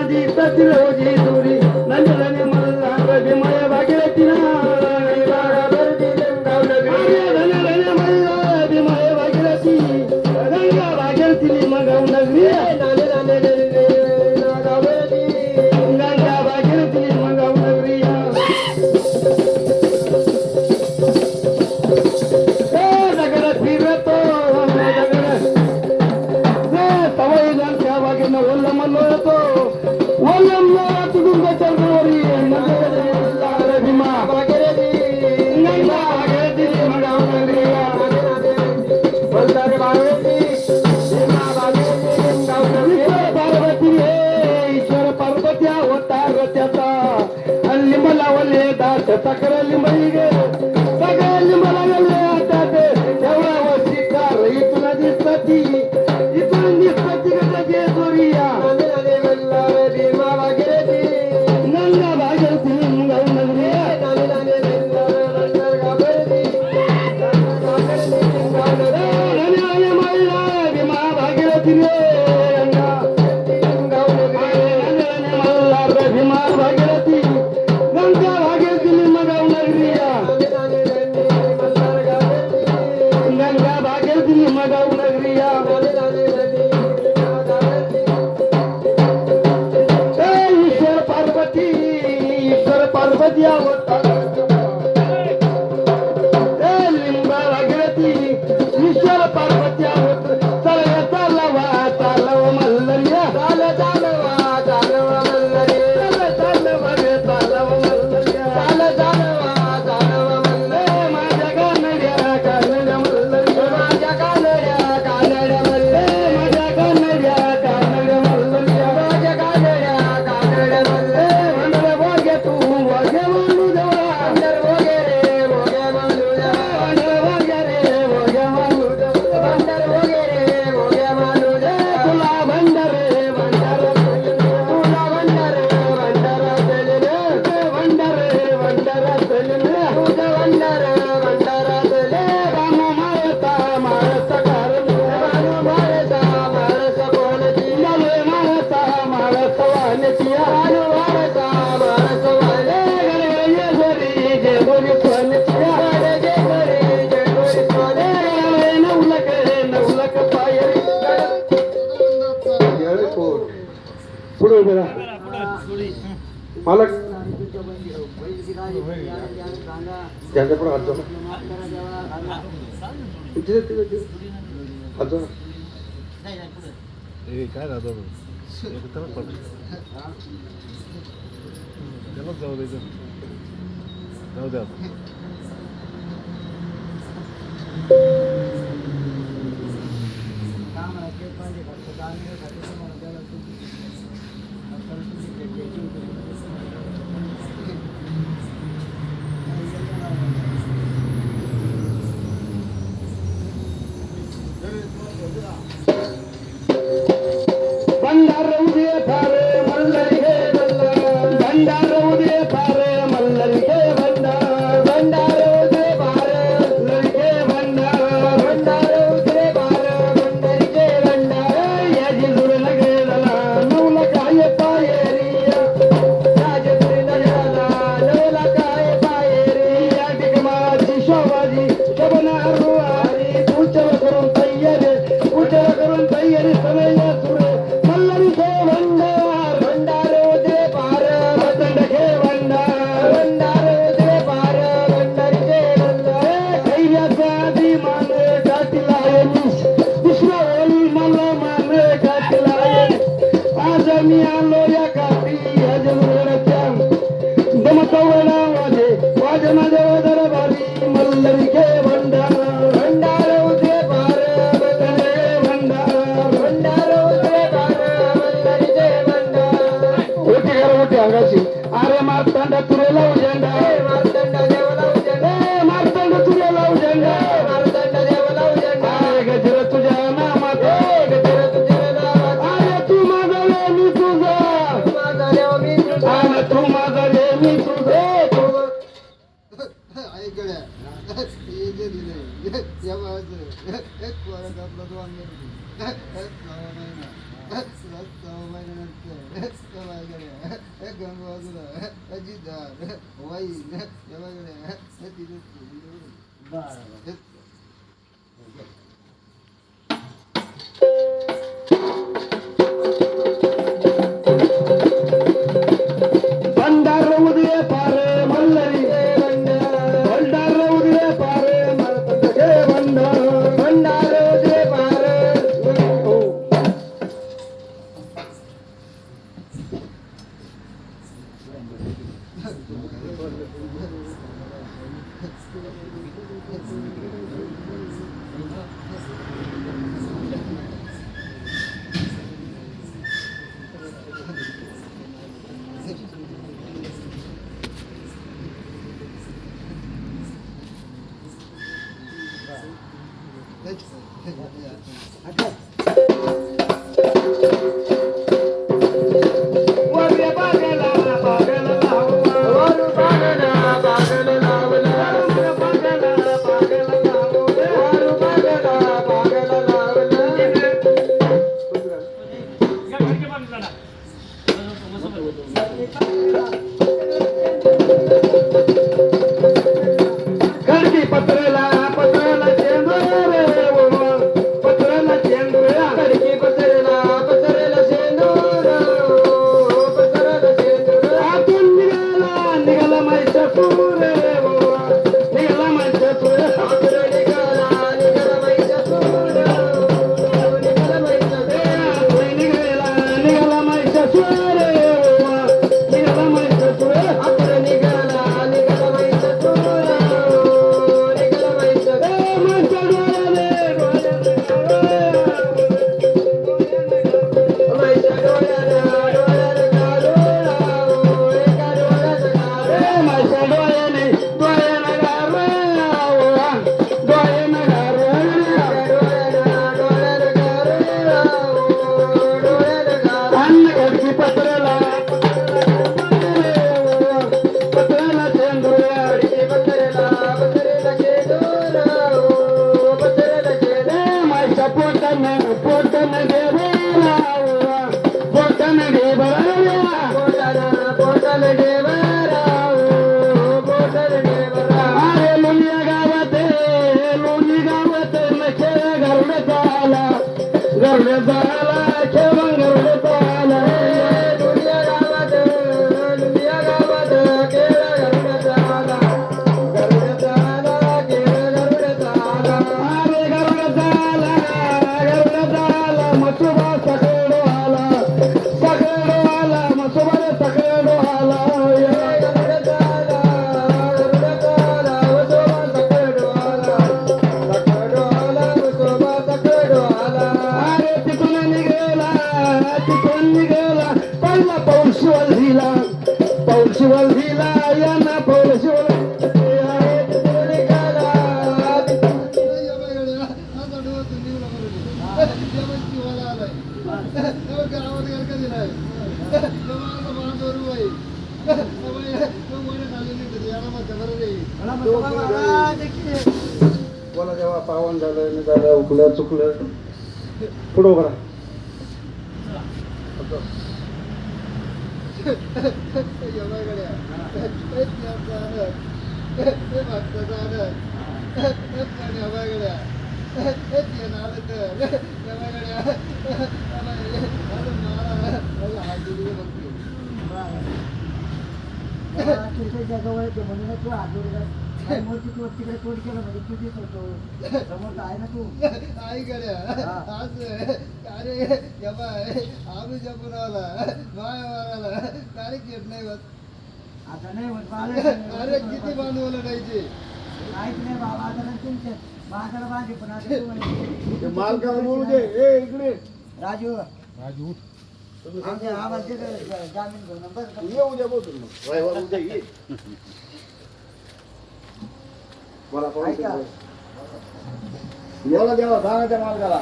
दिसतील रोजी दुरी नंदने मल्हार भीमाय भागीरथी ना भीमाय भागीरथी गंगा भागीरथी मगाव नगरी गंगा भागीरथी मगाव नगरी दगड फिरतो सवय त्या बागेनं ओल्लम लोळतो ओल्लम तुडून चौकरी भीमा भागीरथी गंगा भागीरथी मगाव नगरी पार्वती ईश्वर पार्वत्या होता रथ्याचा लिंब लावले दाट तक्र लिंबई गे सगळ्या लिंबाला गेले त्यात एवढा वर्षी कार इथून दिसती गटाचे चोरिया भीमा भागीरथी गंगा भागीरथी गाव नगरी भीमा भागीरथी गंगा मल्हार भीमा भागीरथी गंगा भागीरथी मगाव नगरी गंगा भागीरथी मगाव नगरी ईश्वर पार्वती होता लिंबा भागीरथी ईश्वर पार्वती होत चालवा मल्हरिया चालवा मल्हरिया चालवा मल्हरिया माझ्या कानड्या मल्हरिया माझ्या कानड्या मल्हरिया माझ्या कानड्या मल्हरिया माझ्या कानड्या मल्हरिया तू वगे मानू देवा अंदर वगे रे वगे मानू देवा अंदर वगे रे वगे मानू देवा अंदर वगे रे वगे मानू देवा तुला भंडार तुला भंडार चले रे भंडार चले रे तुझे भंडार चले राम मारता मारस कार राम मारता मारस कोणची नवे मारता मारस वाणची राम मारता मारस वाणे गणे घरी जे बोली कोणची जे घरी जे बोली कोणे नवलक पायरी पुढे उभे राहा मालक त्यांच्या पुढे हात जोडा हात जोडा काय राहतो त्यालाच जाऊ द्यायचं जाऊ द्या भंडार उदे थारे मल्हरी हे भंडार उदे थारे मल्हरी हे भंडार उदे थारे मल्हरी हे भंडार उदे थारे मल्हरी हे भंडार याजी जुळ लगेला नवला काय पायरिया याजी जुळ लगेला नवला काय पायरिया डिगमाची शोभाजी शोभना रुवारी उचल करून तयारी समय सुरे मल्हरी हे भंडार उदे पार भंड हे भंडार उदे पार भंडारी हे भंडार कैर्याचा आधी मान गाठीला दुसरा ओळी मला मान गाठीला आज मी आलो या काठी हजमच्या दमकवला वाजे माझ्या दरबारी मल्हरी हे भंडार उदे पार अंगाची अरे मारतांड तुरे लावू झेंडा मारतांड देव लावू झेंडा मारतांड तुरे लावू झेंडा मारतांड देव लावू झेंडा अरे गजर तुझ्या नामात गजर तुझ्या नामात अरे तू माझा रे मी तुझा माझा रे मी तुझा अरे तू माझा रे मी तुझा ऐकड्या हे जे दिले या बाजू एक वरच आपला 2 महिना भंडार उदय पारे मल्लरी भंडार उदय पारे मारतंडचे भंडार उदय पारे वरल्या बागेला बागेला लावला वर बागेला बागेला लावला वरल्या बागेला बागेला लावला वर बागेला बागेला लावला खडकी पत्रेला पत्रेला शेंदूर रे बाबा पत्रेला शेंदूर खडकी पत्रेला पत्रेला शेंदूर पत्रेला शेंदूर आतून निघाला माईचा सूर रे बाबा निघाला माईचा सूर आतून निघाला माईचा सूर निघाला माईचा सूर निघाला माईचा सूर रे बाबा निघाला माईचा सूर आतून निघाला माईचा सूर निघाला माईचा माईचा डोळ्याले माईच्या डोळ्याला डोळ्याला गारो एका डोळ्याला गारो माईच्या डोळ्याने डोळ्याला गारो डोळ्याला गारो डोळ्याला गारो डोळ्याला गारो अन्न घडकी पत्रेला पत्रेला शेंदूर पत्रेला पत्रेला शेंदूर पत्रेला शेंदूर माईच्या पोटानं घेबरा पोटानं घेबरा पोटानं घेबरा पोटानं घेबरा अरे लोणी गावात खेळ गरुडचा आला खेळ गरुडचा आला लोणी गावात खेळ गरुडचा आला गरुडचा आला खेळ गरुडचा आला अरे गरुडचा आला मसुबा सगळो आला मसुबा सगळो आला गरुडचा आला मसुबा सगळो आला मसुबा सगळो आला अरे तिथून निघाला पहिला पौर्षवल्लीला यांना पौर्षवल निघाला बोला जेव्हा पावन झालं निघालं उकलं चुकलं पुढं बरा जवळ येते म्हणून तू आजोर मूर्ती तू तिकडे तोड केलं म्हणजे तुझीच होतो समोर आहे ना तू आई गड्या आज अरे बाय आम्ही जपून आला माय मारायला तारीख येत नाही बस आता नाही होत अरे किती बांधव लढायचे काहीच नाही बाबा आता तुमचे बाजारा बांधे पण आता तू म्हणे मालकाला बोलू दे ए इकडे राजू राजू उठ. आमचे आवाज देतो जामीन घेऊन बस ये उद्या बोलतो मग रविवार उद्या ये मला फोन ऐका. याला द्यावा सांगा त्या मालकाला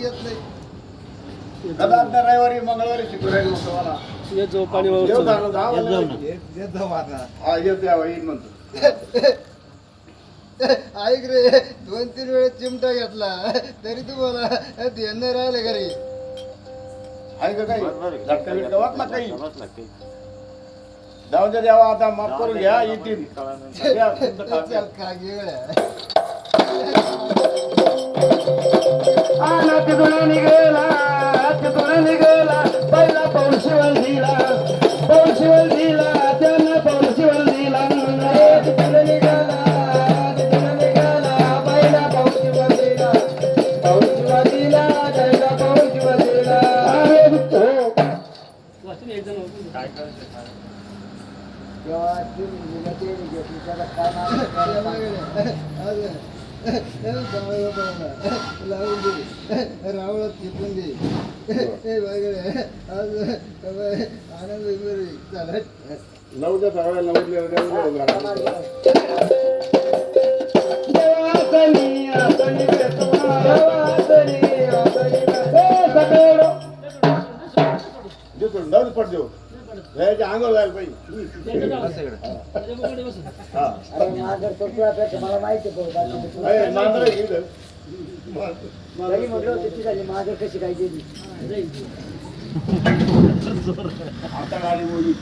येत नाही रविवारी मंगळवारी शिकू राहील तुम्हाला ये जो पाणी वावर येऊ चालू. जाऊ ना. येत जाऊ ना. हा येऊ द्यावा येईल म्हणतो ऐक रे 2-3 वेळेस चिमटा घेतला तरी तुम्हाला ध्यान नाही राहिलं घरी आहे का काही झटका बिटका वाटला काही जाऊन द्या देवा आता माफ करून घ्या येतील द्या, तुमचं काम द्या. चल खा घे गड्या. तिथून निघाला पहिला पाऊल शिवल दिला त्यांना पाऊल शिवल दिला तिथून निघाला पहिला पाऊल शिवल दिला त्याला पाऊल शिवल दिला जेव्हा ती मुलं ते घेतली त्याला काय नाव रावळात टिपून दे हे वगैरे आज आनंद चालत नवद्या सगळ्या नवदल्या पड देऊ आंघोळ जायला पाहिजे अरे माझं तो तुझ्यापेक्षा मला माहिती आहे तरी म्हटलं त्याची झाली माझं कशी काय गेली आता गाडी बोली